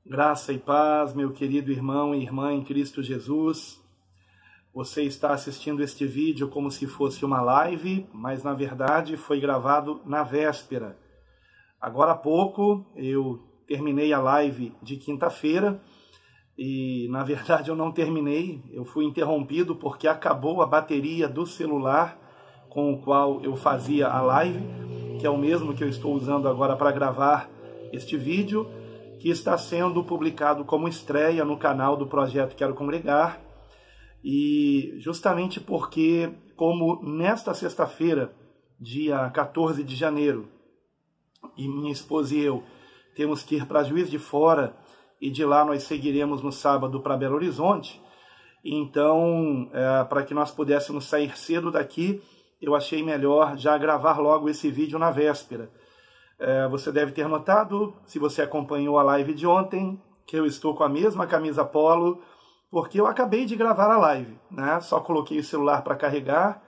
Graça e paz, meu querido irmão e irmã em Cristo Jesus. Você está assistindo este vídeo como se fosse uma live, mas na verdade foi gravado na véspera. Agora há pouco eu terminei a live de quinta-feira e na verdade eu não terminei, eu fui interrompido porque acabou a bateria do celular com o qual eu fazia a live, que é o mesmo que eu estou usando agora para gravar este vídeo, que está sendo publicado como estreia no canal do Projeto Quero Congregar, e justamente porque, como nesta sexta-feira, dia 14 de janeiro, e minha esposa e eu temos que ir para Juiz de Fora, e de lá nós seguiremos no sábado para Belo Horizonte, então, para que nós pudéssemos sair cedo daqui, eu achei melhor já gravar logo esse vídeo na véspera. Você deve ter notado, se você acompanhou a live de ontem, que eu estou com a mesma camisa polo, porque eu acabei de gravar a live, né? Só coloquei o celular para carregar.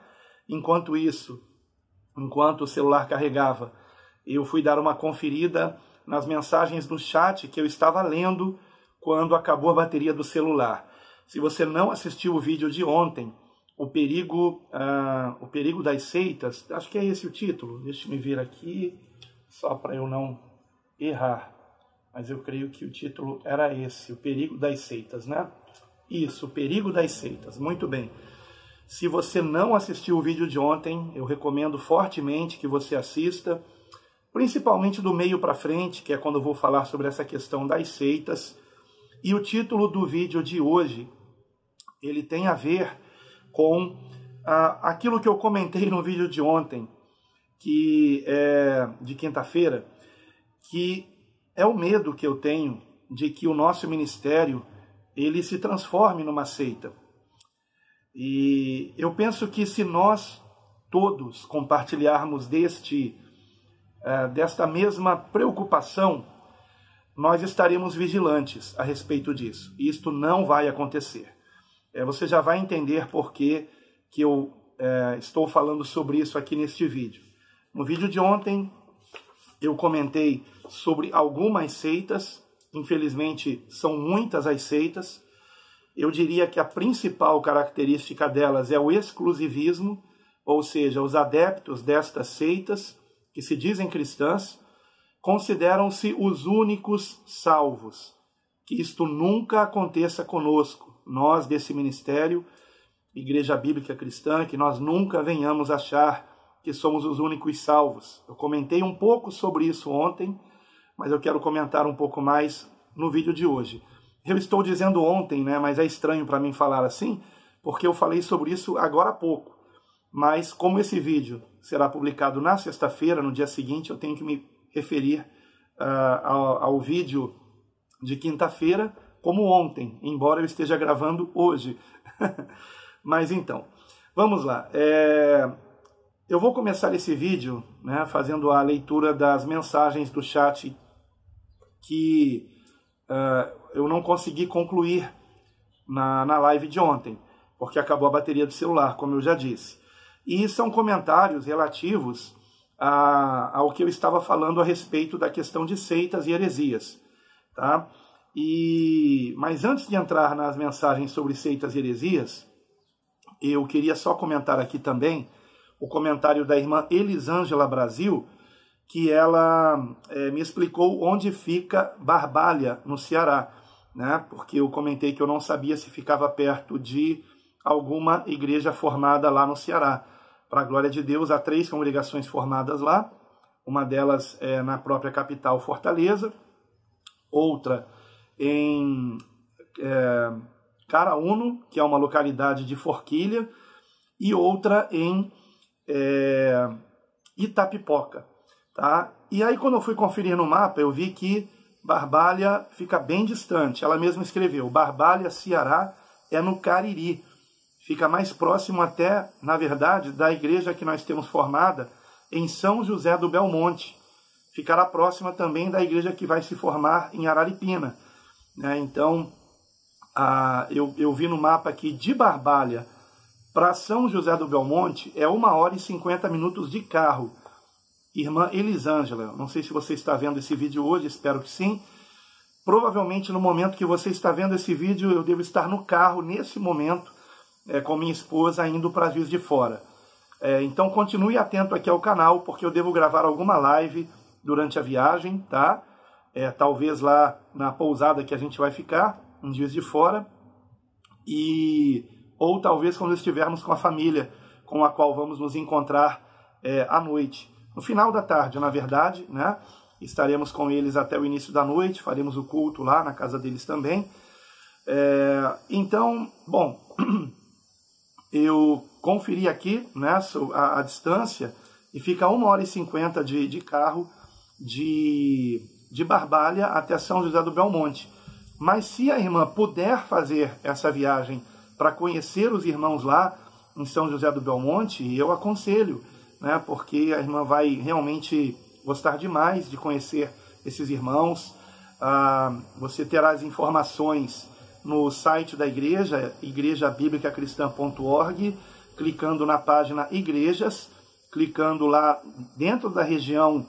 Enquanto o celular carregava, eu fui dar uma conferida nas mensagens do chat que eu estava lendo quando acabou a bateria do celular. Se você não assistiu o vídeo de ontem, o perigo das seitas, acho que é esse o título, deixa eu me ver aqui, só para eu não errar, mas eu creio que o título era esse, o perigo das seitas, né? Isso, o perigo das seitas, muito bem. Se você não assistiu o vídeo de ontem, eu recomendo fortemente que você assista, principalmente do meio para frente, que é quando eu vou falar sobre essa questão das seitas. E o título do vídeo de hoje, ele tem a ver com aquilo que eu comentei no vídeo de ontem, que é de quinta-feira, que é o medo que eu tenho de que o nosso ministério ele se transforme numa seita. E eu penso que se nós todos compartilharmos desta mesma preocupação, nós estaremos vigilantes a respeito disso. E isto não vai acontecer. Você já vai entender por que eu estou falando sobre isso aqui neste vídeo. No vídeo de ontem, eu comentei sobre algumas seitas, infelizmente são muitas as seitas. Eu diria que a principal característica delas é o exclusivismo, ou seja, os adeptos destas seitas, que se dizem cristãs, consideram-se os únicos salvos. Que isto nunca aconteça conosco, nós desse ministério, Igreja Bíblica Cristã, que nós nunca venhamos achar que somos os únicos salvos. Eu comentei um pouco sobre isso ontem, mas eu quero comentar um pouco mais no vídeo de hoje. Eu estou dizendo ontem, né, mas é estranho para mim falar assim, porque eu falei sobre isso agora há pouco. Mas como esse vídeo será publicado na sexta-feira, no dia seguinte, eu tenho que me referir ao vídeo de quinta-feira como ontem, embora eu esteja gravando hoje. Mas então, vamos lá. Eu vou começar esse vídeo, né, fazendo a leitura das mensagens do chat que eu não consegui concluir na live de ontem, porque acabou a bateria do celular, como eu já disse. E são comentários relativos ao que eu estava falando a respeito da questão de seitas e heresias. Tá? Mas antes de entrar nas mensagens sobre seitas e heresias, eu queria só comentar aqui também o comentário da irmã Elisângela Brasil, que ela me explicou onde fica Barbalha, no Ceará, né? Porque eu comentei que eu não sabia se ficava perto de alguma igreja formada lá no Ceará. Para a glória de Deus, há 3 congregações formadas lá, uma delas é na própria capital Fortaleza, outra em Caraúno, que é uma localidade de Forquilha, e outra em Itapipoca. Tá? E aí quando eu fui conferir no mapa, eu vi que Barbalha fica bem distante. Ela mesma escreveu, Barbalha, Ceará, é no Cariri. Fica mais próximo até, na verdade, da igreja que nós temos formada em São José do Belmonte. Ficará próxima também da igreja que vai se formar em Araripina. Né? Então, eu vi no mapa aqui de Barbalha para São José do Belmonte é 1h50 de carro. Irmã Elisângela, não sei se você está vendo esse vídeo hoje, espero que sim. Provavelmente no momento que você está vendo esse vídeo, eu devo estar no carro, nesse momento, com minha esposa, indo para Juiz de Fora. Então continue atento aqui ao canal, porque eu devo gravar alguma live durante a viagem, tá? Talvez lá na pousada que a gente vai ficar, em Juiz de Fora, ou talvez quando estivermos com a família com a qual vamos nos encontrar à noite. No final da tarde, na verdade, né? Estaremos com eles até o início da noite, faremos o culto lá na casa deles também. Então, bom, eu conferi aqui, né, a distância, e fica 1h50 de carro de Barbalha até São José do Belmonte. Mas se a irmã puder fazer essa viagem para conhecer os irmãos lá em São José do Belmonte, eu aconselho, né, porque a irmã vai realmente gostar demais de conhecer esses irmãos. Você terá as informações no site da igreja, igrejabiblicacristã.org, clicando na página Igrejas, clicando lá dentro da região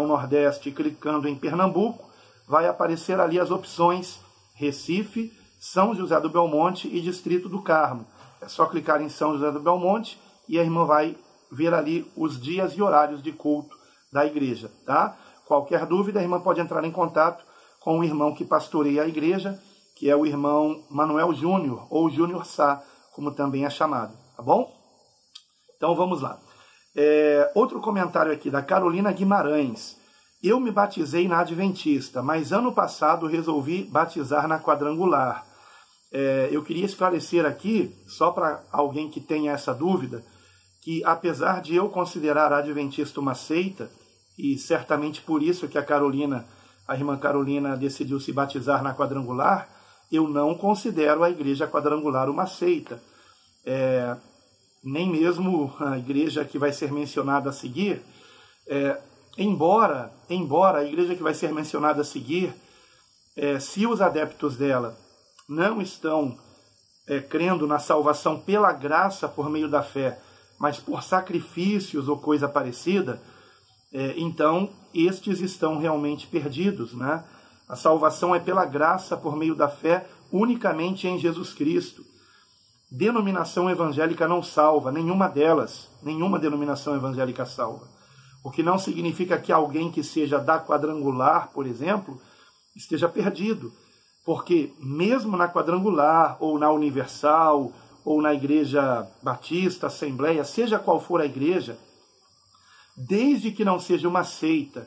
Nordeste, clicando em Pernambuco, vai aparecer ali as opções Recife, São José do Belmonte e Distrito do Carmo. É só clicar em São José do Belmonte e a irmã vai ver ali os dias e horários de culto da igreja, tá? Qualquer dúvida, a irmã pode entrar em contato com o irmão que pastoreia a igreja, que é o irmão Manuel Júnior, ou Júnior Sá, como também é chamado, tá bom? Então vamos lá. Outro comentário aqui da Carolina Guimarães. Eu me batizei na Adventista, mas ano passado resolvi batizar na Quadrangular. Eu queria esclarecer aqui, só para alguém que tenha essa dúvida, que apesar de eu considerar a Adventista uma seita, e certamente por isso que a irmã Carolina decidiu se batizar na Quadrangular, eu não considero a Igreja Quadrangular uma seita. Nem mesmo a igreja que vai ser mencionada a seguir, embora a igreja que vai ser mencionada a seguir, se os adeptos dela não estão crendo na salvação pela graça por meio da fé, mas por sacrifícios ou coisa parecida, então estes estão realmente perdidos, né? A salvação é pela graça por meio da fé unicamente em Jesus Cristo. Denominação evangélica não salva, nenhuma denominação evangélica salva. O que não significa que alguém que seja da Quadrangular, por exemplo, esteja perdido. Porque mesmo na Quadrangular, ou na Universal, ou na Igreja Batista, Assembleia, seja qual for a igreja, desde que não seja uma seita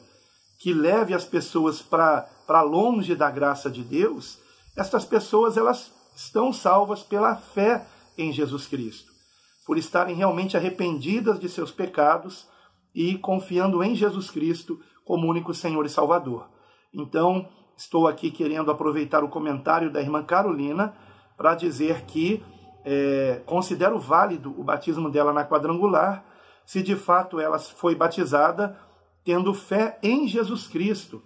que leve as pessoas para longe da graça de Deus, estas pessoas elas estão salvas pela fé em Jesus Cristo, por estarem realmente arrependidas de seus pecados e confiando em Jesus Cristo como único Senhor e Salvador. Então, estou aqui querendo aproveitar o comentário da irmã Carolina para dizer que considero válido o batismo dela na Quadrangular, se de fato ela foi batizada tendo fé em Jesus Cristo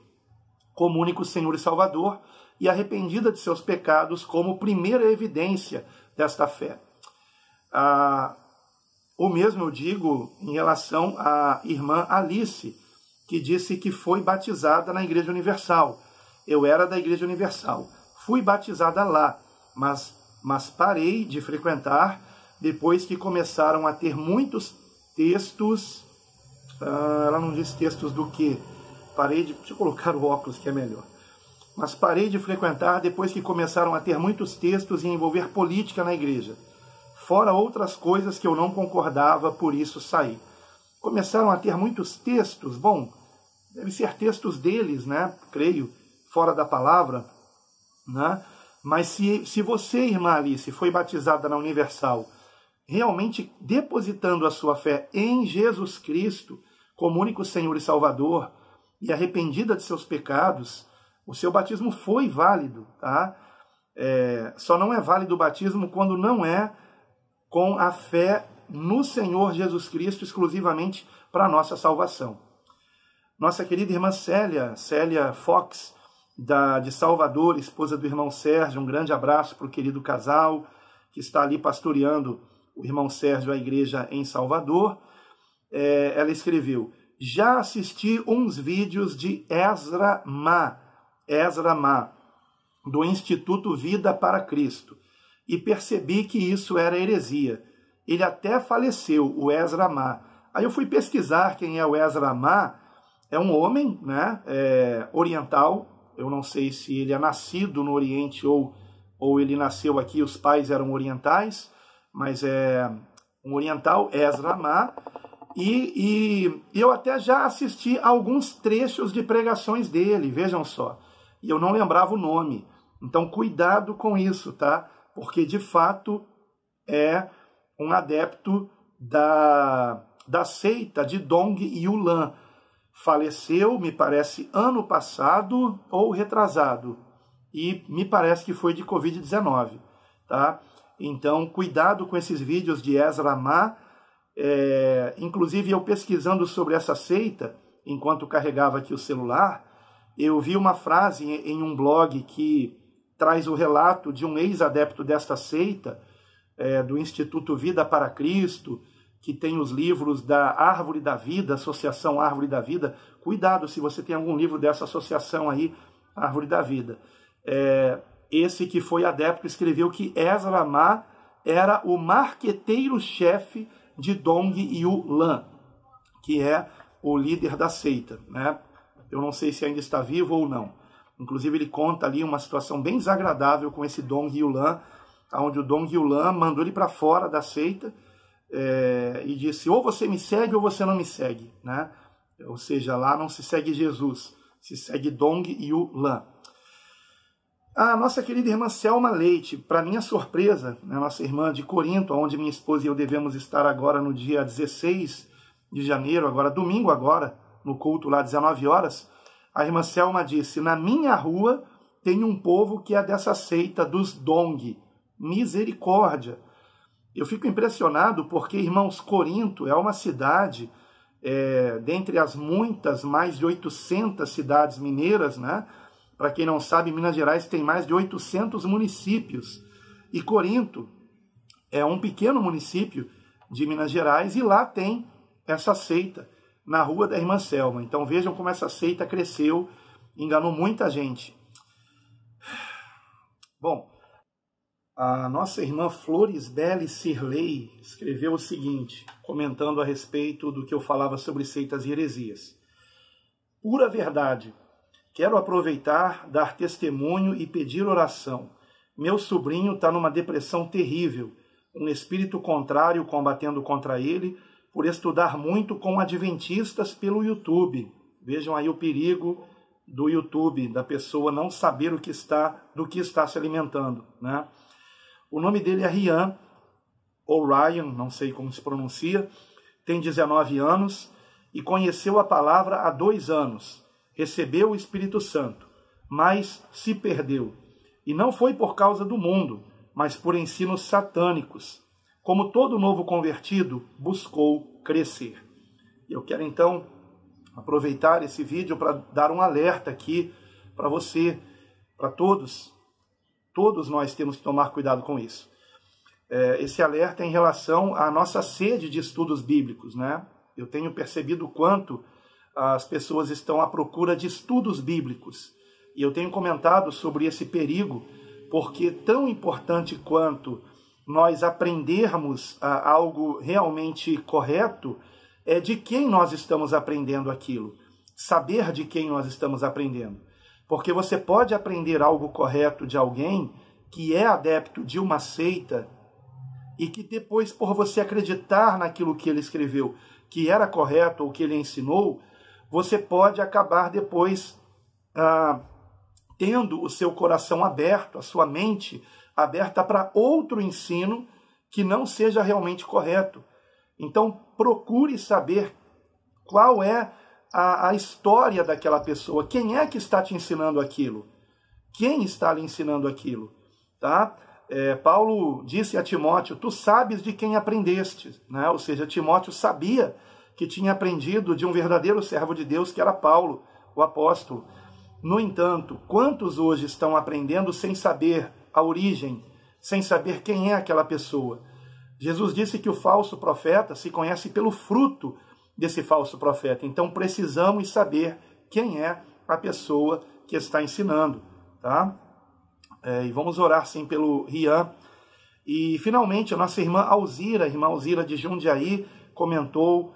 como único Senhor e Salvador e arrependida de seus pecados como primeira evidência desta fé. O mesmo eu digo em relação à irmã Alice, que disse que foi batizada na Igreja Universal. Eu era da Igreja Universal. Fui batizada lá, mas parei de frequentar depois que começaram a ter muitos textos. Ela não diz textos do que. Deixa eu colocar o óculos que é melhor. Mas parei de frequentar depois que começaram a ter muitos textos e envolver política na igreja. Fora outras coisas que eu não concordava, por isso saí. Começaram a ter muitos textos, bom, deve ser textos deles, né? Creio, fora da palavra, né? Mas se você, irmã Alice, foi batizada na Universal, realmente depositando a sua fé em Jesus Cristo como único Senhor e Salvador e arrependida de seus pecados, o seu batismo foi válido, tá? Só não é válido o batismo quando não é com a fé no Senhor Jesus Cristo exclusivamente para a nossa salvação. Nossa querida irmã Célia Fox, de Salvador, esposa do irmão Sérgio, um grande abraço para o querido casal que está ali pastoreando o irmão Sérgio, a igreja em Salvador. Ela escreveu: já assisti uns vídeos de Ezra Ma, Ezra Ma, do Instituto Vida para Cristo, e percebi que isso era heresia. Ele até faleceu, o Ezra Ma. Aí eu fui pesquisar quem é o Ezra Ma. É um homem, né, oriental. Eu não sei se ele é nascido no Oriente ou ele nasceu aqui, os pais eram orientais, mas é um oriental, Ezra Ma. E eu até já assisti a alguns trechos de pregações dele, vejam só. E eu não lembrava o nome. Então, cuidado com isso, tá? Porque, de fato, é um adepto da seita de Dong Yulan. Faleceu, me parece, ano passado ou retrasado. E me parece que foi de Covid-19, tá? Então, cuidado com esses vídeos de Ezra Ma. Inclusive, eu pesquisando sobre essa seita, enquanto carregava aqui o celular, eu vi uma frase em um blog que traz o relato de um ex-adepto desta seita, do Instituto Vida para Cristo, que tem os livros da Árvore da Vida, Associação Árvore da Vida. Cuidado se você tem algum livro dessa associação aí, Árvore da Vida. Esse que foi adepto escreveu que Ezra Ma era o marqueteiro-chefe de Dong Yulan, que é o líder da seita, né? Eu não sei se ainda está vivo ou não. Inclusive ele conta ali uma situação bem desagradável com esse Dong Yulan, onde o Dong Yulan mandou ele para fora da seita e disse, ou você me segue ou você não me segue, né? Ou seja, lá não se segue Jesus, se segue Dong Yulan. A nossa querida irmã Selma Leite, para minha surpresa, né, nossa irmã de Corinto, onde minha esposa e eu devemos estar agora no dia 16 de janeiro, domingo agora, no culto lá, 19 horas, a irmã Selma disse, na minha rua tem um povo que é dessa seita dos Dong, misericórdia. Eu fico impressionado porque, irmãos, Corinto é uma cidade, dentre as muitas, mais de 800 cidades mineiras, né? Para quem não sabe, Minas Gerais tem mais de 800 municípios. E Corinto é um pequeno município de Minas Gerais e lá tem essa seita, na rua da irmã Selma. Então vejam como essa seita cresceu, enganou muita gente. Bom, a nossa irmã Florisbelle Sirley escreveu o seguinte, comentando a respeito do que eu falava sobre seitas e heresias. Pura verdade. Quero aproveitar, dar testemunho e pedir oração. Meu sobrinho está numa depressão terrível, um espírito contrário combatendo contra ele, por estudar muito com adventistas pelo YouTube. Vejam aí o perigo do YouTube, da pessoa não saber do que está se alimentando, né? O nome dele é Rian, ou Ryan, não sei como se pronuncia, tem 19 anos e conheceu a palavra há 2 anos. Recebeu o Espírito Santo, mas se perdeu. E não foi por causa do mundo, mas por ensinos satânicos. Como todo novo convertido, buscou crescer. Eu quero então aproveitar esse vídeo para dar um alerta aqui para você, para todos. Todos nós temos que tomar cuidado com isso. Esse alerta é em relação à nossa sede de estudos bíblicos, né? Eu tenho percebido o quanto as pessoas estão à procura de estudos bíblicos. E eu tenho comentado sobre esse perigo, porque tão importante quanto nós aprendermos algo realmente correto, é de quem nós estamos aprendendo aquilo. Saber de quem nós estamos aprendendo. Porque você pode aprender algo correto de alguém que é adepto de uma seita e que depois, por você acreditar naquilo que ele escreveu, que era correto ou que ele ensinou, você pode acabar depois tendo o seu coração aberto, a sua mente aberta para outro ensino que não seja realmente correto. Então, procure saber qual é a história daquela pessoa. Quem é que está te ensinando aquilo? Quem está lhe ensinando aquilo? Tá? Paulo disse a Timóteo, tu sabes de quem aprendeste. Né? Ou seja, Timóteo sabia que tinha aprendido de um verdadeiro servo de Deus, que era Paulo, o apóstolo. No entanto, quantos hoje estão aprendendo sem saber a origem, sem saber quem é aquela pessoa? Jesus disse que o falso profeta se conhece pelo fruto desse falso profeta. Então precisamos saber quem é a pessoa que está ensinando, tá? E vamos orar sim pelo Rian. E finalmente a nossa irmã Alzira de Jundiaí, comentou: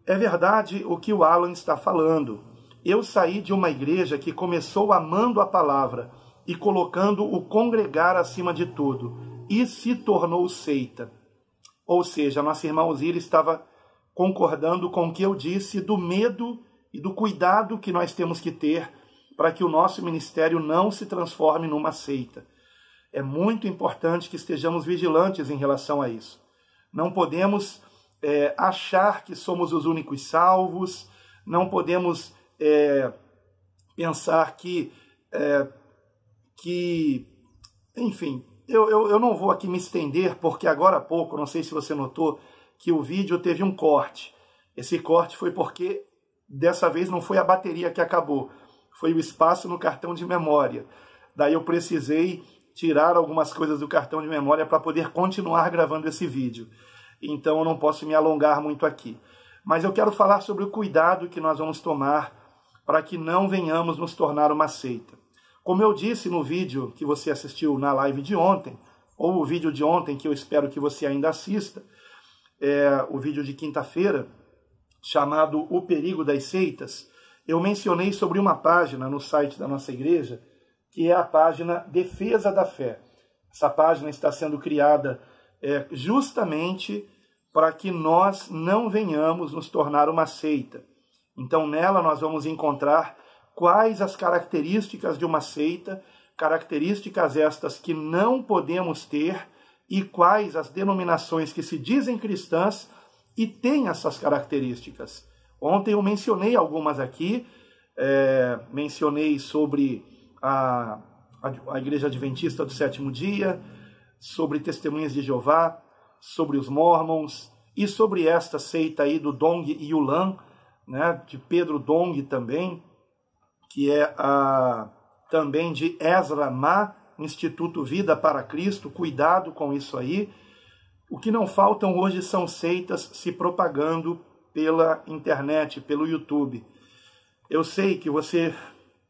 é verdade o que o Alan está falando. Eu saí de uma igreja que começou amando a palavra e colocando o congregar acima de tudo, e se tornou seita. Ou seja, a nossa irmã Alzira estava concordando com o que eu disse do medo e do cuidado que nós temos que ter para que o nosso ministério não se transforme numa seita. É muito importante que estejamos vigilantes em relação a isso. Não podemos achar que somos os únicos salvos, não podemos pensar que enfim, eu não vou aqui me estender, porque agora há pouco, não sei se você notou, que o vídeo teve um corte. Esse corte foi porque dessa vez não foi a bateria que acabou, foi o espaço no cartão de memória. Daí eu precisei tirar algumas coisas do cartão de memória para poder continuar gravando esse vídeo. Então eu não posso me alongar muito aqui. Mas eu quero falar sobre o cuidado que nós vamos tomar para que não venhamos nos tornar uma seita. Como eu disse no vídeo que você assistiu na live de ontem, ou o vídeo de ontem que eu espero que você ainda assista, o vídeo de quinta-feira, chamado O Perigo das Seitas, eu mencionei sobre uma página no site da nossa igreja, que é a página Defesa da Fé. Essa página está sendo criada justamente para que nós não venhamos nos tornar uma seita. Então nela nós vamos encontrar quais as características de uma seita, características estas que não podemos ter, e quais as denominações que se dizem cristãs e têm essas características. Ontem eu mencionei algumas aqui, mencionei sobre a Igreja Adventista do Sétimo Dia, sobre Testemunhas de Jeová, sobre os Mormons, e sobre esta seita aí do Dong Yulan, né, de Pedro Dong também, que é também de Ezra Ma, Instituto Vida para Cristo. Cuidado com isso aí. O que não faltam hoje são seitas se propagando pela internet, pelo YouTube. Eu sei que você,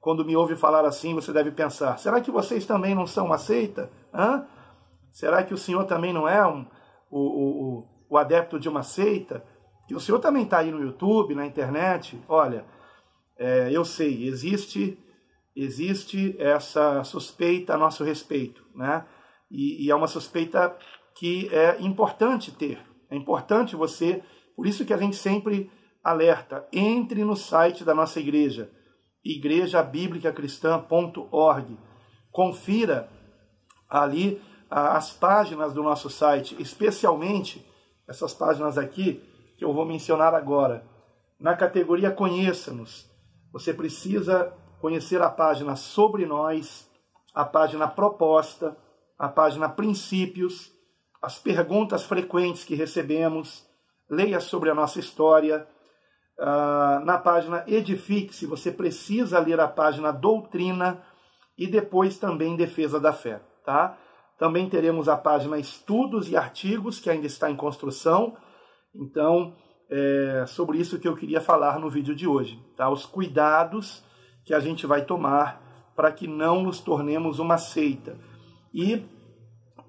quando me ouve falar assim, você deve pensar: será que vocês também não são uma seita? Será que o senhor também não é o adepto de uma seita? Que o senhor também está aí no YouTube, na internet? Olha, eu sei, existe essa suspeita a nosso respeito, né? E é uma suspeita que é importante ter. É importante você, por isso que a gente sempre alerta: entre no site da nossa igreja, igrejabiblicacristã.org. Confira ali as páginas do nosso site, especialmente essas páginas aqui que eu vou mencionar agora. Na categoria Conheça-nos, você precisa conhecer a página Sobre Nós, a página Proposta, a página Princípios, as perguntas frequentes que recebemos, leia sobre a nossa história. Na página Edifique-se, você precisa ler a página Doutrina e depois também Defesa da Fé, tá? Também teremos a página Estudos e Artigos, que ainda está em construção. Então, sobre isso que eu queria falar no vídeo de hoje, tá? Os cuidados que a gente vai tomar para que não nos tornemos uma seita. E,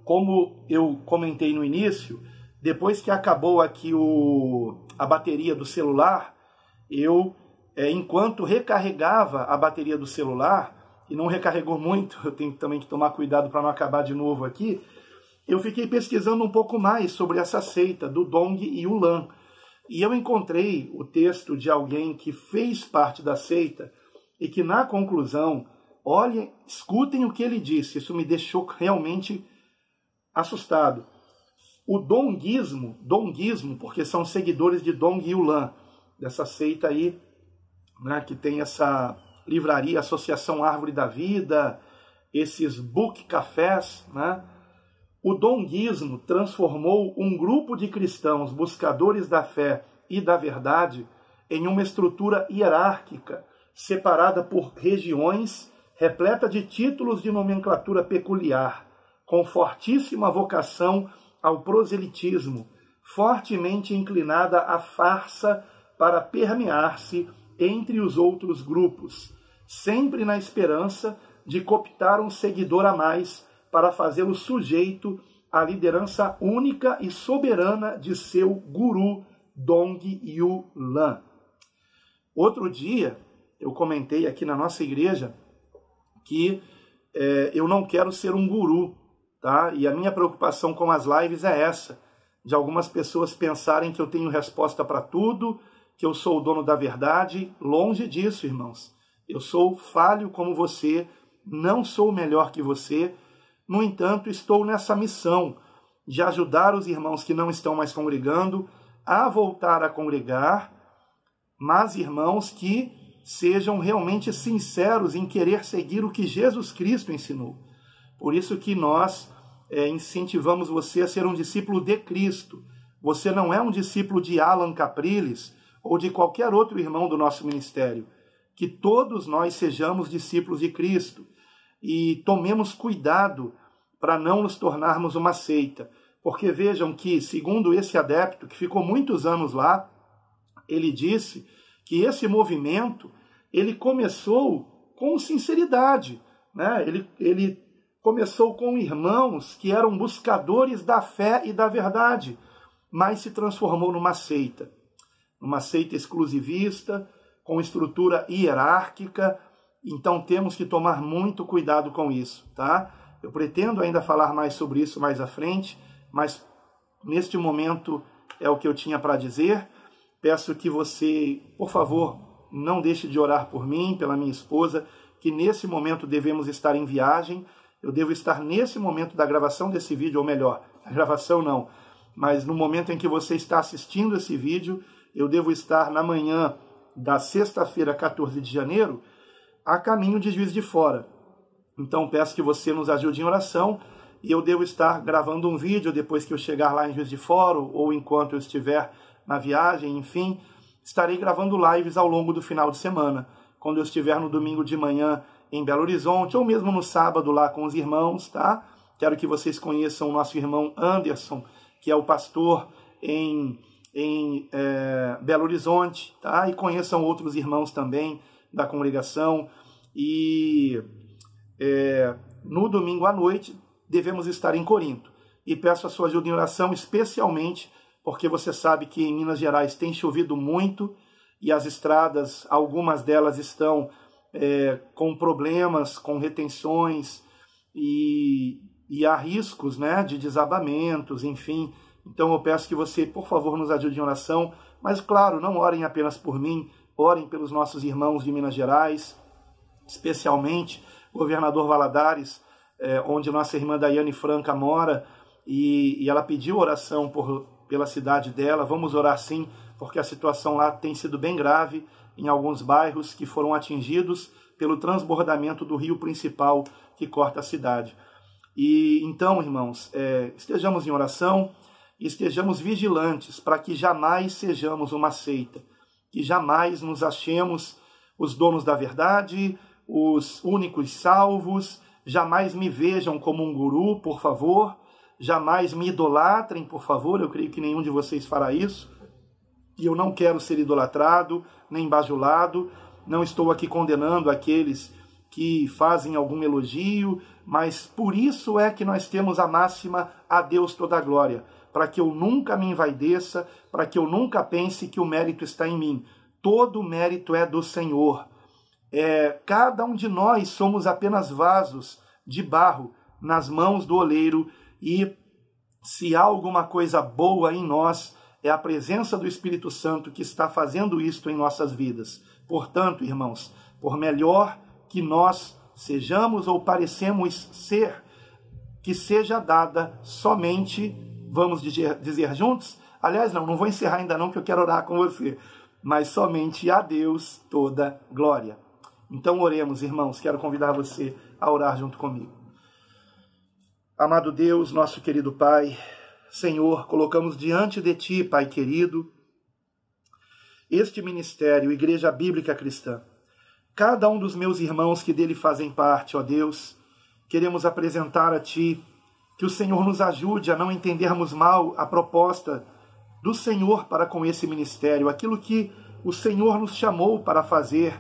como eu comentei no início, depois que acabou aqui a bateria do celular, eu, enquanto recarregava a bateria do celular, e não recarregou muito, eu tenho também que tomar cuidado para não acabar de novo aqui, eu fiquei pesquisando um pouco mais sobre essa seita do Dong Yulan. E eu encontrei o texto de alguém que fez parte da seita e que, na conclusão, olhem, escutem o que ele disse. Isso me deixou realmente assustado. O donguismo, porque são seguidores de Dong Yulan, dessa seita aí, né, que tem essa livraria, Associação Árvore da Vida, esses book cafés, né? O donguismo transformou um grupo de cristãos buscadores da fé e da verdade em uma estrutura hierárquica, separada por regiões, repleta de títulos de nomenclatura peculiar, com fortíssima vocação ao proselitismo, fortemente inclinada à farsa para permear-se entre os outros grupos, sempre na esperança de cooptar um seguidor a mais para fazê-lo sujeito à liderança única e soberana de seu guru, Dong Yu Lan. Outro dia, eu comentei aqui na nossa igreja que eu não quero ser um guru, tá? E a minha preocupação com as lives é essa, de algumas pessoas pensarem que eu tenho resposta para tudo, que eu sou o dono da verdade. Longe disso, irmãos. Eu sou falho como você, não sou melhor que você. No entanto, estou nessa missão de ajudar os irmãos que não estão mais congregando a voltar a congregar, mas irmãos que sejam realmente sinceros em querer seguir o que Jesus Cristo ensinou. Por isso que nós incentivamos você a ser um discípulo de Cristo. Você não é um discípulo de Alan Capriles ou de qualquer outro irmão do nosso ministério. Que todos nós sejamos discípulos de Cristo e tomemos cuidado para não nos tornarmos uma seita. Porque vejam que, segundo esse adepto, que ficou muitos anos lá, ele disse que esse movimento ele começou com sinceridade, né? Ele começou com irmãos que eram buscadores da fé e da verdade, mas se transformou numa seita exclusivista, com estrutura hierárquica. Então temos que tomar muito cuidado com isso, tá? Eu pretendo ainda falar mais sobre isso mais à frente, mas neste momento é o que eu tinha para dizer. Peço que você, por favor, não deixe de orar por mim, pela minha esposa, que nesse momento devemos estar em viagem. Eu devo estar nesse momento da gravação desse vídeo, ou melhor, a gravação não, mas no momento em que você está assistindo esse vídeo, eu devo estar na manhã da sexta-feira, 14 de janeiro, a caminho de Juiz de Fora. Então peço que você nos ajude em oração, e eu devo estar gravando um vídeo depois que eu chegar lá em Juiz de Fora, ou enquanto eu estiver na viagem, enfim, estarei gravando lives ao longo do final de semana. Quando eu estiver no domingo de manhã em Belo Horizonte, ou mesmo no sábado lá com os irmãos, tá? Quero que vocês conheçam o nosso irmão Anderson, que é o pastor em Belo Horizonte, tá? E conheçam outros irmãos também da congregação. E no domingo à noite devemos estar em Corinto. E peço a sua ajuda em oração, especialmente porque você sabe que em Minas Gerais tem chovido muito e as estradas, algumas delas estão com problemas, com retenções e há riscos, né, de desabamentos, enfim. Então eu peço que você, por favor, nos ajude em oração, mas claro, não orem apenas por mim, orem pelos nossos irmãos de Minas Gerais, especialmente o governador Valadares, onde nossa irmã Daiane Franca mora, e ela pediu oração pela cidade dela. Vamos orar sim, porque a situação lá tem sido bem grave em alguns bairros que foram atingidos pelo transbordamento do rio principal que corta a cidade. E então, irmãos, estejamos em oração e estejamos vigilantes para que jamais sejamos uma seita, que jamais nos achemos os donos da verdade, os únicos salvos. Jamais me vejam como um guru, por favor. Jamais me idolatrem, por favor. Eu creio que nenhum de vocês fará isso. E eu não quero ser idolatrado, nem bajulado. Não estou aqui condenando aqueles que fazem algum elogio, mas por isso é que nós temos a máxima: a Deus toda a glória, para que eu nunca me envaideça, para que eu nunca pense que o mérito está em mim. Todo o mérito é do Senhor. Cada um de nós somos apenas vasos de barro nas mãos do oleiro, e se há alguma coisa boa em nós, é a presença do Espírito Santo que está fazendo isto em nossas vidas. Portanto, irmãos, por melhor que nós sejamos ou parecemos ser, que seja dada somente, vamos dizer juntos? Aliás, não vou encerrar ainda não, que eu quero orar com você, mas somente a Deus toda glória. Então oremos, irmãos, quero convidar você a orar junto comigo. Amado Deus, nosso querido Pai, Senhor, colocamos diante de Ti, Pai querido, este ministério, Igreja Bíblica Cristã. Cada um dos meus irmãos que dele fazem parte, ó Deus, queremos apresentar a Ti, que o Senhor nos ajude a não entendermos mal a proposta do Senhor para com esse ministério, aquilo que o Senhor nos chamou para fazer,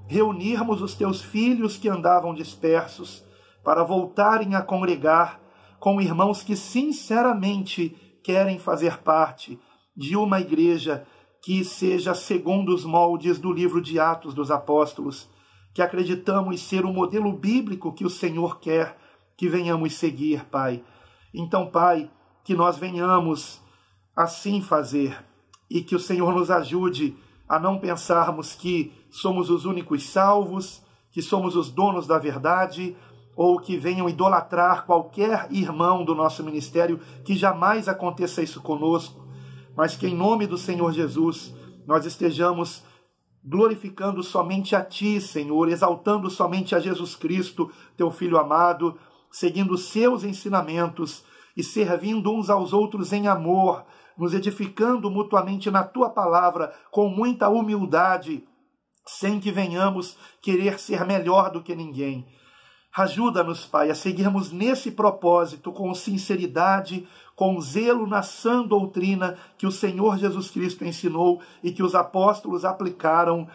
reunirmos os teus filhos que andavam dispersos, para voltarem a congregar com irmãos que sinceramente querem fazer parte de uma igreja que seja segundo os moldes do livro de Atos dos Apóstolos, que acreditamos ser o modelo bíblico que o Senhor quer que venhamos seguir, Pai. Então, Pai, que nós venhamos assim fazer e que o Senhor nos ajude a não pensarmos que somos os únicos salvos, que somos os donos da verdade, ou que venham idolatrar qualquer irmão do nosso ministério, que jamais aconteça isso conosco, mas que em nome do Senhor Jesus nós estejamos glorificando somente a Ti, Senhor, exaltando somente a Jesus Cristo, Teu Filho amado, seguindo os Seus ensinamentos e servindo uns aos outros em amor, nos edificando mutuamente na Tua palavra, com muita humildade, sem que venhamos querer ser melhor do que ninguém. Ajuda-nos, Pai, a seguirmos nesse propósito com sinceridade, com zelo na sã doutrina que o Senhor Jesus Cristo ensinou e que os apóstolos aplicaram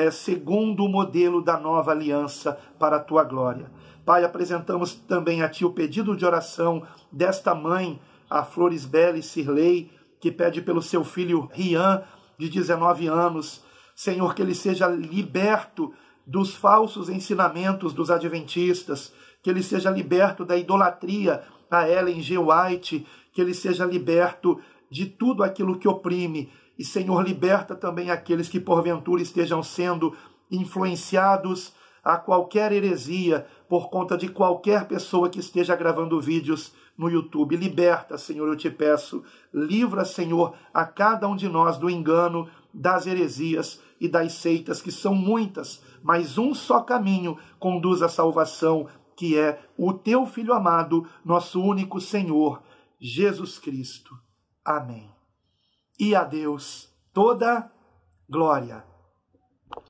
segundo o modelo da nova aliança para a Tua glória. Pai, apresentamos também a Ti o pedido de oração desta mãe, a Florisbelle Sirley, que pede pelo seu filho Rian, de 19 anos. Senhor, que ele seja liberto dos falsos ensinamentos dos adventistas, que ele seja liberto da idolatria a Ellen G. White, que ele seja liberto de tudo aquilo que oprime. E, Senhor, liberta também aqueles que porventura estejam sendo influenciados a qualquer heresia por conta de qualquer pessoa que esteja gravando vídeos no YouTube. Liberta, Senhor, eu te peço. Livra, Senhor, a cada um de nós do engano, das heresias e das seitas, que são muitas, mas um só caminho conduz à salvação, que é o Teu Filho amado, nosso único Senhor, Jesus Cristo. Amém. E a Deus toda glória.